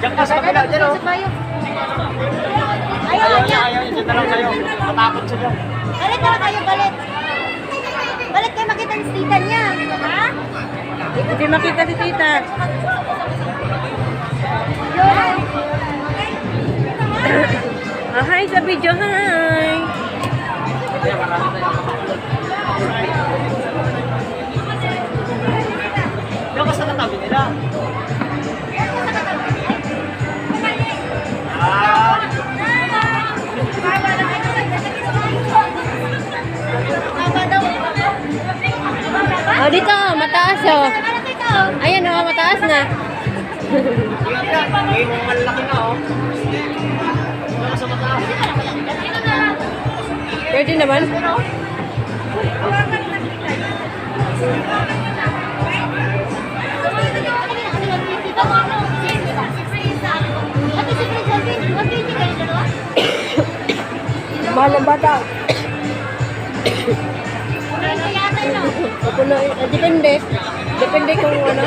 Diyan ka sa kabila, dyan o. Ayaw niya. Ayaw niya, dyan na lang kayo. Matakot siya dyan. Galit na kayo, galit. Galit kayo makita ni tita niya. Ha? Hindi makita si tita. Yun. Hi sa video, hi! Diyan ka sa katabi nila. Ah, Oh, dito, mataas oh. Ayan oh, mataas na. yan. Ngayon mo malaki na o. Diyan ka sa mataas. Pwede naman. Mahal ang bata. Ako na, depende. Depende kung ano.